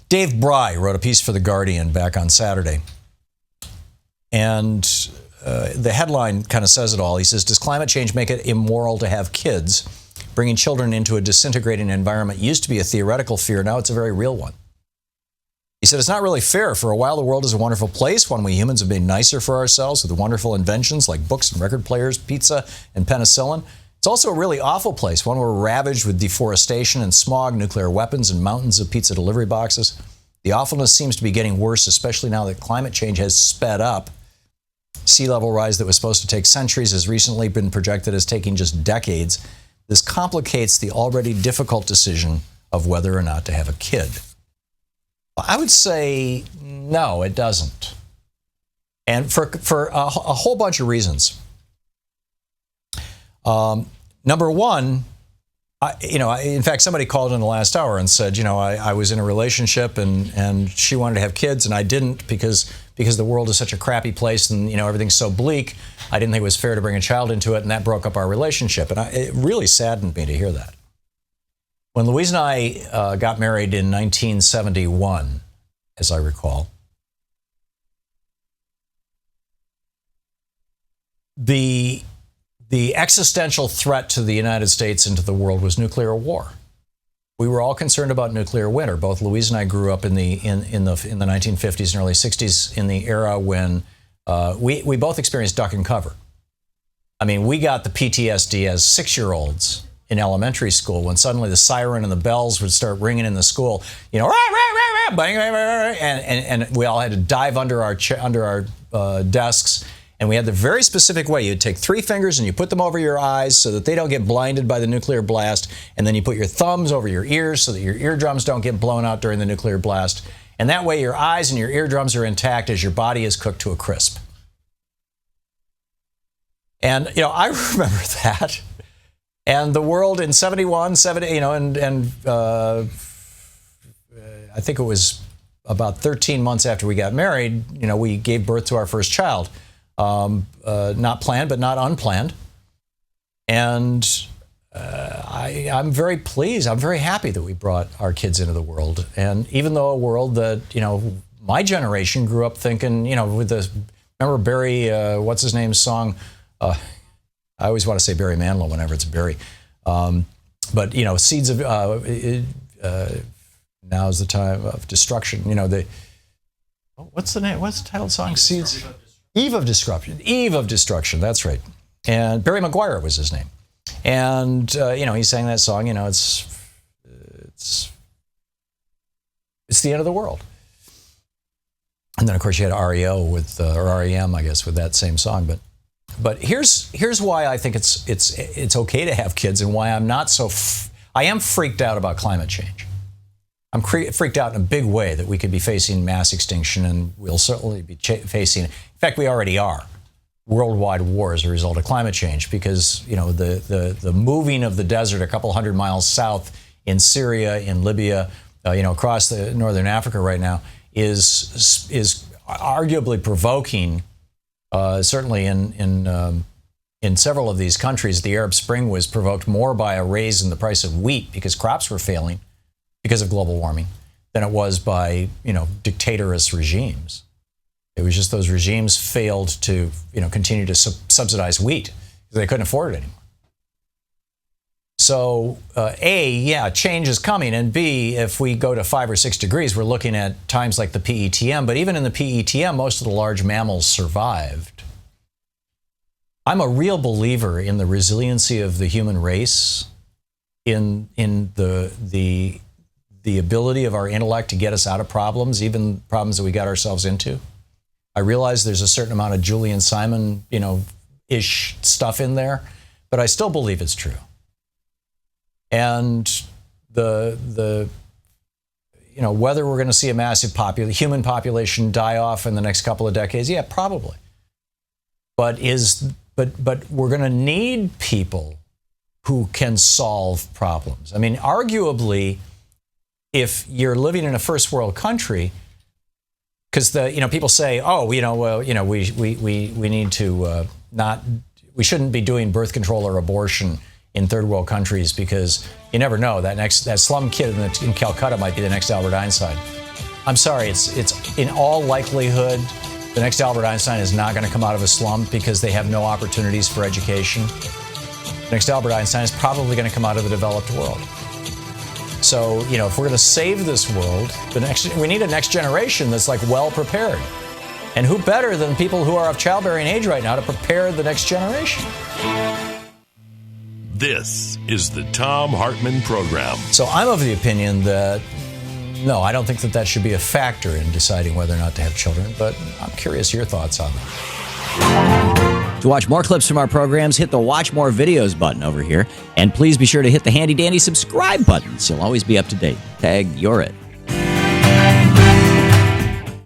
Dave Bry wrote a piece for The Guardian back on Saturday. And the headline kind of says it all. He says, does climate change make it immoral to have kids? Bringing children into a disintegrating environment used to be a theoretical fear. Now it's a very real one. He said, it's not really fair. For a while, the world is a wonderful place, one we humans have made nicer for ourselves with wonderful inventions like books and record players, pizza and penicillin. It's also a really awful place, one we're ravaged with deforestation and smog, nuclear weapons, and mountains of pizza delivery boxes. The awfulness seems to be getting worse, especially now that climate change has sped up. Sea level rise that was supposed to take centuries has recently been projected as taking just decades. This complicates the already difficult decision of whether or not to have a kid. I would say no, it doesn't. And for a whole bunch of reasons. Number one, in fact, somebody called in the last hour and said, I was in a relationship and she wanted to have kids and I didn't because the world is such a crappy place and, everything's so bleak. I didn't think it was fair to bring a child into it, and that broke up our relationship. And it really saddened me to hear that. When Louise and I got married in 1971, as I recall, the existential threat to the United States and to the world was nuclear war. We were all concerned about nuclear winter. Both Louise and I grew up in the 1950s and early 60s in the era when we both experienced duck and cover. I mean, we got the PTSD as 6-year-olds in elementary school when suddenly the siren and the bells would start ringing in the school, rah, rah, rah, rah, bang, bang, bang, and we all had to dive under our desks. And we had the very specific way. You'd take 3 fingers and you put them over your eyes so that they don't get blinded by the nuclear blast. And then you put your thumbs over your ears so that your eardrums don't get blown out during the nuclear blast. And that way your eyes and your eardrums are intact as your body is cooked to a crisp. And, I remember that. And the world in 71, 70, I think it was about 13 months after we got married, we gave birth to our first child. Not planned, but not unplanned. And I'm very pleased. I'm very happy that we brought our kids into the world. And even though a world that, my generation grew up thinking, remember Barry, what's his name's song? I always want to say Barry Manilow whenever it's Barry. But, seeds of, now's the time of destruction. What's the name? What's the title of the song? Seeds. Eve of Destruction. Eve of Destruction, that's right. And Barry Maguire was his name. And, he sang that song, it's the end of the world. And then, of course, you had REO or REM, I guess, with that same song. But here's why I think it's okay to have kids and why I'm not so... I am freaked out about climate change. I'm freaked out in a big way that we could be facing mass extinction, and we'll certainly be facing, in fact, we already are, worldwide war as a result of climate change, because the moving of the desert a couple hundred miles south in Syria, in Libya, across the northern Africa right now is arguably provoking. Certainly in several of these countries, the Arab Spring was provoked more by a raise in the price of wheat because crops were failing because of global warming than it was by, dictatorous regimes. It was just those regimes failed to, continue to subsidize wheat because they couldn't afford it anymore. So, A, change is coming, and B, if we go to 5 or 6 degrees, we're looking at times like the PETM, but even in the PETM, most of the large mammals survived. I'm a real believer in the resiliency of the human race, in the ability of our intellect to get us out of problems, even problems that we got ourselves into. I realize there's a certain amount of Julian Simon, ish stuff in there, but I still believe it's true. And whether we're going to see a massive human population die off in the next couple of decades, yeah, probably. But we're going to need people who can solve problems. I mean, arguably, if you're living in a first world country, because people say, we need to we shouldn't be doing birth control or abortion in third world countries because you never know, that slum kid in Calcutta might be the next Albert Einstein. I'm sorry, it's in all likelihood, the next Albert Einstein is not going to come out of a slum because they have no opportunities for education. The next Albert Einstein is probably going to come out of the developed world. So, if we're going to save this world, we need a next generation that's like well prepared. And who better than people who are of childbearing age right now to prepare the next generation? This is the Thom Hartmann Program. So I'm of the opinion that, no, I don't think that should be a factor in deciding whether or not to have children, but I'm curious your thoughts on that. To watch more clips from our programs, hit the Watch More Videos button over here. And please be sure to hit the handy-dandy subscribe button so you'll always be up to date. Tag, you're it.